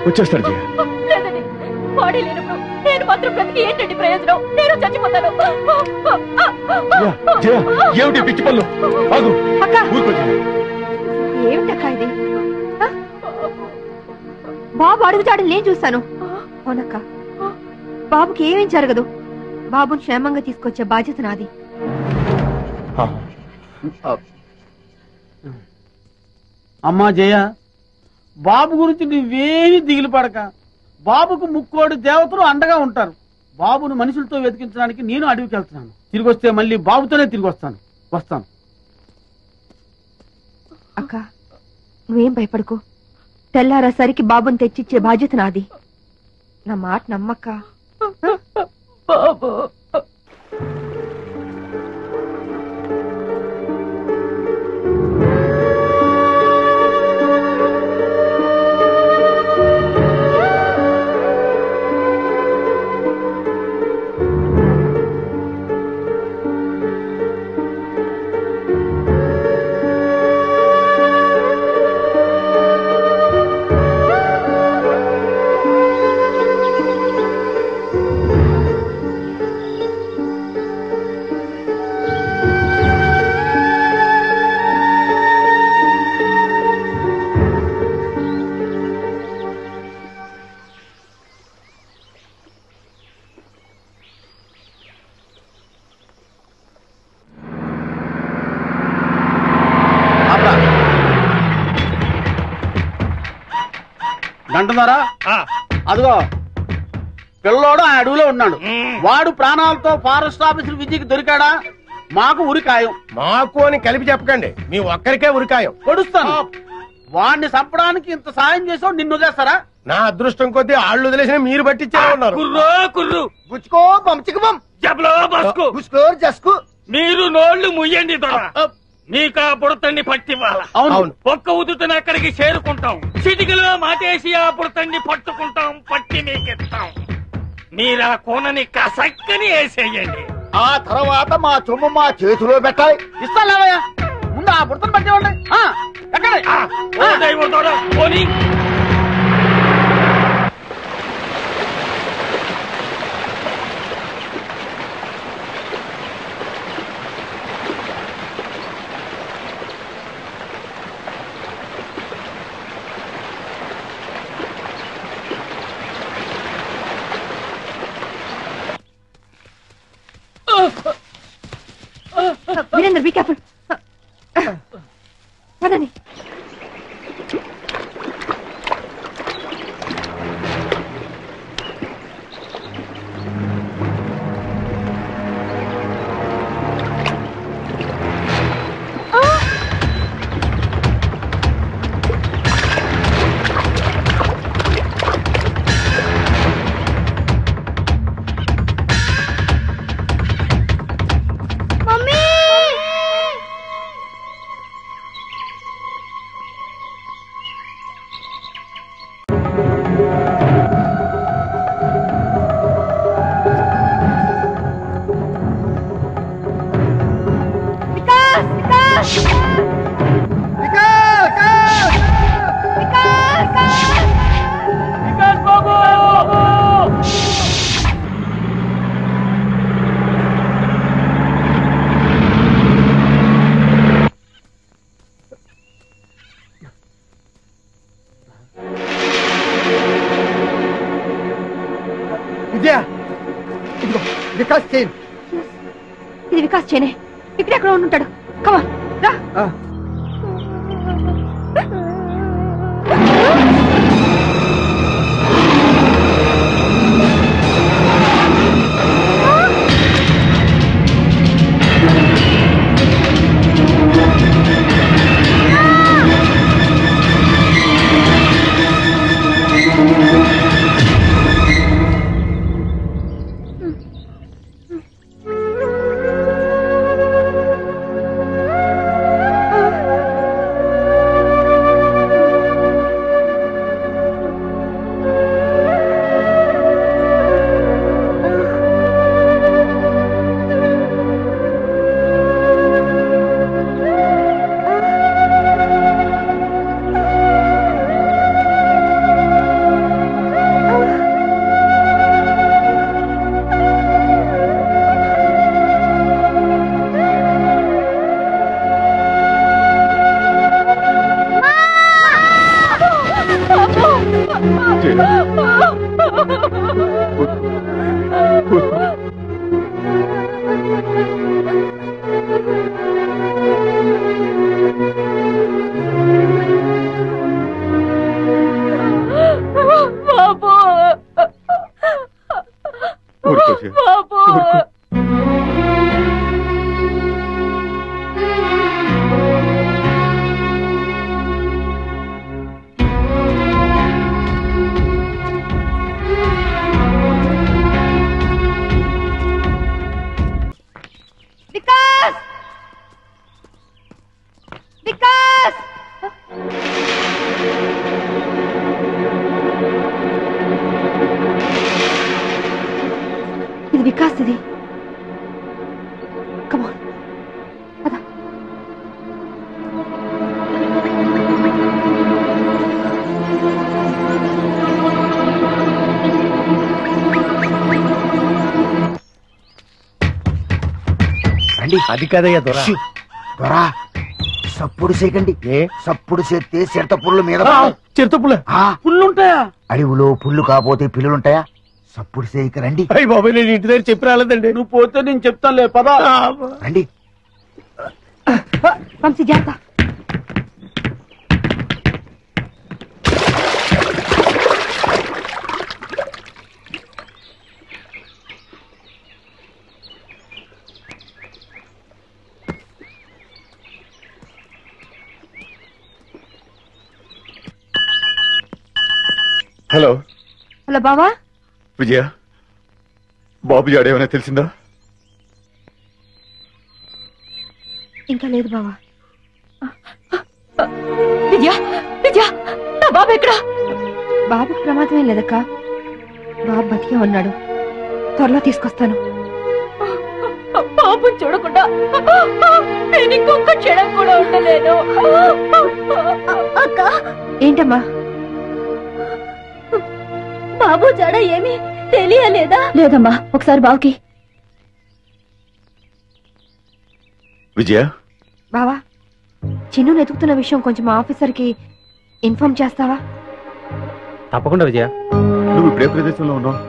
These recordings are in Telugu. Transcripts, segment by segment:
వచ్చేస్తాడు జయ. లేదండి, బాడీ లేనప్పుడు నేను మాత్రం బ్రతికి ఏంటండి ప్రయోజనం? నేను చచ్చిపోతాను. జయ, ఏమిటి పిచ్చి పళ్ళు? ఆగు. ఏమిటక్క ఇది? బాబు అడుగుతాడని నేను చూస్తాను. అవునక్క, బాబుకి ఏమేం జరగదు. బాబుని క్షేమంగా తీసుకొచ్చే బాధ్యత నాది. అమ్మా జయ, బాబు గురించి నువ్వేమీ దిగులు పడక. బాబుకు ముక్కోడి దేవతలు అండగా ఉంటారు. బాబును మనుషులతో వెతికించడానికి నేను అడవికి వెళ్తున్నాను. తిరిగి వస్తే మళ్ళీ బాబుతోనే తిరిగి వస్తాను. అక్క, నువ్వేం భయపడకు. తెల్లారేసరికి బాబుని తెచ్చిచ్చే బాధ్యత నాది. నా మాట నమ్మక్క. బాబు అంటున్నారా? అదిగో పిల్లోడు ఆ అడవిలో ఉన్నాడు. వాడు ప్రాణాలతో ఫారెస్ట్ ఆఫీసర్ విజయ్కి దొరికాడా? మాకు ఉరికాయం. మాకు అని కలిపి చెప్పకండి, మీ ఒక్కరికే ఉరికాయం. పొడుస్తాను. వాడిని చంపడానికి ఇంత సాయం చేసావు, నిన్ను వదిలేస్తారా? నా అదృష్టం కొద్దీ ఆళ్ళు వదిలేసిన మీరు పట్టించే ఉన్నారు. మీరు నోళ్లు ముయ్యండి దొర. నీకు ఆ బుడతండి పట్టివ్వాల. అవును. ఒక్క ఉదుటన అక్కడికి చేరుకుంటాం. చిటికలో మాటేసి ఆ బుడతండి పట్టుకుంటాం, పట్టి మీకిస్తాం. మీరా కోనని కసక్కని వేసేయండి. ఆ తర్వాత మా చొమ్ము మా చేతిలో పెట్టాలి. ఇస్తాలేవయ్యా, ముందు ఆ బుడతను పట్టేవాడి. పోనీ వీరేంద్ర, బీ కేర్ఫుల్. పదండి. ఇది వికాస్ చేనే. ఇక్కడెక్కడ ఉంటుంటాడు. కమాన్ రా. వికాస్ ఇది. కమాన్ పద. రండి. అది కదయ్యా దొరా. దొరా సప్పుడు చేయకండి. సప్పుడు చేస్తే చిరత పుల్లు మీద చిరుతపుల్ల పుల్లుంటాయా? అడవిలో పుల్లు కాపోతే పిల్లులుంటాయా? సప్పుడు చేయక రండి. అయ్యి బాబాయ్ నేను ఇంటి దగ్గర చెప్పి రాలేదండి. నువ్వు పోతే నేను చెప్తానులే పదా. రండి. వంశీ జాగ్రత్త. హలో హలో బావా. విజయ, బాబు జాడేమైనా తెలిసిందా? ఇంకా లేదు బావా. విజయ విజయ నా బాబు ఎక్కడా? బాబుకి ప్రమాదం ఏం లేదక్క. బాబు బతికే ఉన్నాడు. త్వరలో తీసుకొస్తాను. బాబు చూడకుండా నేను ఇంకొక క్షణం కూడా ఉండలేను. అక్క ఏంటమ్మా? బాబు జడ ఏమీ తెలియలేదా? లేదమ్మా, ఒకసారి బాబుకి. విజయ, బావా, చిన్ను వెతుకుతున్న విషయం కొంచెం ఆఫీసర్కి ఇన్ఫార్మ్ చేస్తావా? తప్పకుండా విజయ. నువ్వు ఇప్పుడే ప్రదేశంలో ఉన్నావు?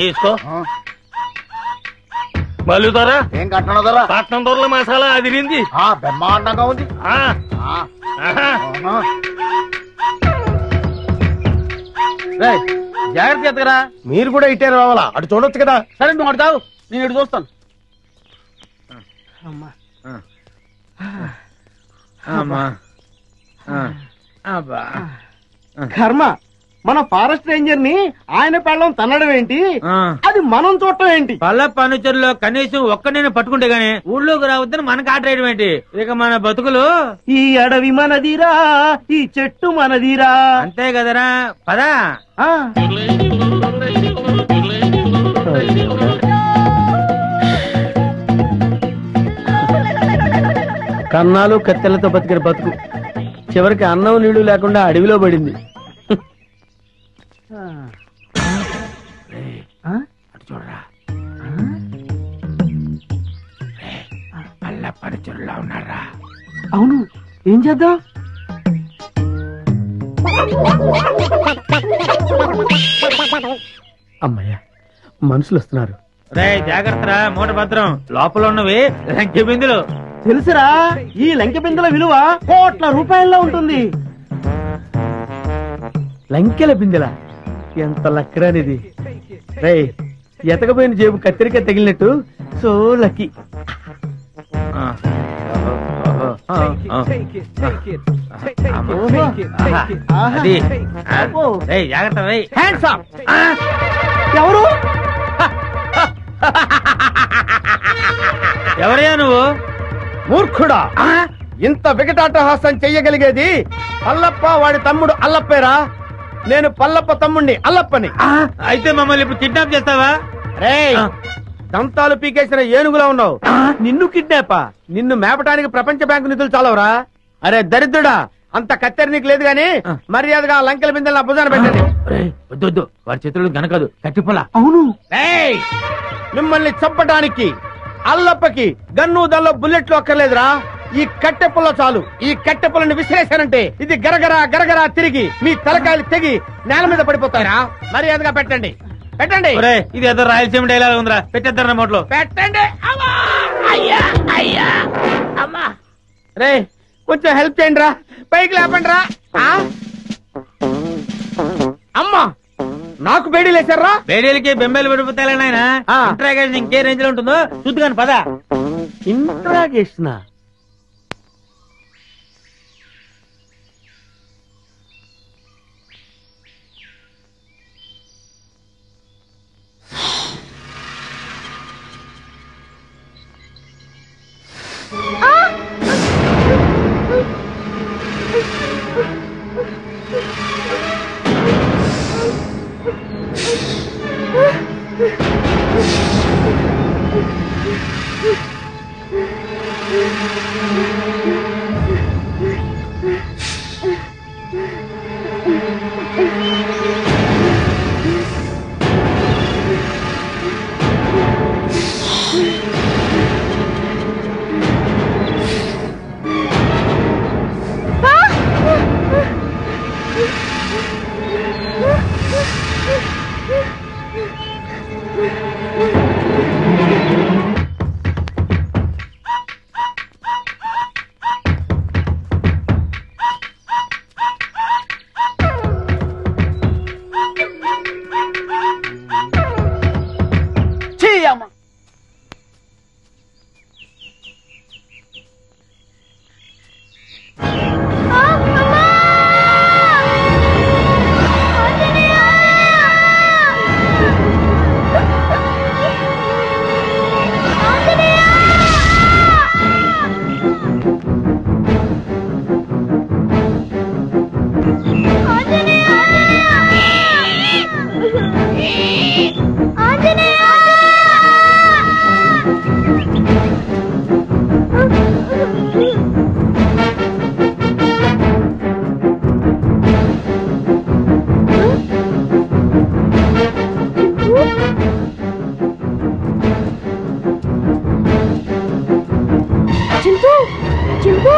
తీసుకో. మళ్ళీ దొరా ఏం కట్టను దొరా? పట్నం దొరల మసాలా అదిరింది. బ్రహ్మాండంగా ఉంది. జాగ్రత్త ఎత్తగరా. మీరు కూడా ఇటే రావాలా? అటు చూడొచ్చు కదా. సరే నువ్వు అడుతావు, నేను ఇటు చూస్తాను. కర్మ మన ఫారెస్ట్ రేంజర్ ని ఆయన పెళ్ళం తన్నడం ఏంటి, ఆ. అది మనం చూడటం ఏంటి? పల్లప్ప అనుచరులో కనీసం ఒక్క నేను పట్టుకుంటే గానీ ఊళ్ళోకి రావద్దని మనకు ఆట వేయడం ఏంటి? ఇక మన బతుకులు ఈ అడవి మనదిరా, ఈ చెట్టు మనదిరా. అంతే కదరా, పదా. ఆ. కన్నాలు కత్తెలతో బతికిన బతుకు చివరికి అన్నం నీళ్లు లేకుండా అడవిలో పడింది. చూడరా, పల్లప్ప అనుచరులా ఉన్నారా? అవును, ఏం చేద్దాం? అమ్మయ్య, మనుషులు వస్తున్నారు. రే జాగ్రత్తరా, మూట భద్రం. లోపల ఉన్నవి లంకె బిందులు. తెలుసురా, ఈ లంకె బిందెల విలువ కోట్ల రూపాయల్లో ఉంటుంది. లంకెల బిందెల ఎంత లక్కరానిది. రే, ఎతకపోయిన జేబు కత్తిరిక తగిలినట్టు సో లక్కీ. అది జాగ్రత్త. Hands up. ఎవరు? ఎవరయ్యా నువ్వు? మూర్ఖుడా, ఇంత వికటాటహాసం చెయ్యగలిగేది పల్లప్ప వాడి తమ్ముడు అల్లప్పేరా. నేను పల్లప్ప తమ్ముడిని అల్లప్పని. అయితే మమ్మల్ని ఇప్పుడు కిడ్నాప్ చేస్తావా? రే, దంతాలు పీకేసిన ఏనుగులా ఉన్నావు. నిన్ను కిడ్నాపా? నిన్ను మేపటానికి ప్రపంచ బ్యాంకు నిధులు చాలవరా? అరే దరిద్రుడా, అంత కత్తెర నీకు లేదు గాని మర్యాదగా లంకెల బిందెలు నా భుజాన పెట్టండి. వద్దు, వాడి చేతులు గనకదు, కట్టిపోలా. అవును, మిమ్మల్ని చంపటానికి అల్లప్పకి గన్ను దల్లో బుల్లెట్లు అక్కర్లేదురా. ఈ కట్టె పుల్ల చాలు. ఈ కట్టె పుల్లని విసిరేశారంటే ఇది గరగరా గరగరా తిరిగి మీ తలకాయలు తెగి నేల మీద పడిపోతారా. మర్యాదగా పెట్టండి, పెట్టండి. ఇది ఏదో రాయలసీమ డైలాగ్ ఉందిరా, పెట్టేద్దరు నోట్లో. పెట్టండి. రే, కొంచెం హెల్ప్ చేయండి రా, పైకి లేపండి రా. అమ్మా, నాకు బేడీలు వేశారా? బేడీలకి బెంబేలు పడిపోతాయి నాయన. ఇంట్రాగేషన్ ఇంకే రేంజ్ లో ఉంటుందో చూద్దుగాని పదా. ఇంట్రాగేషన్ చింపు చింపు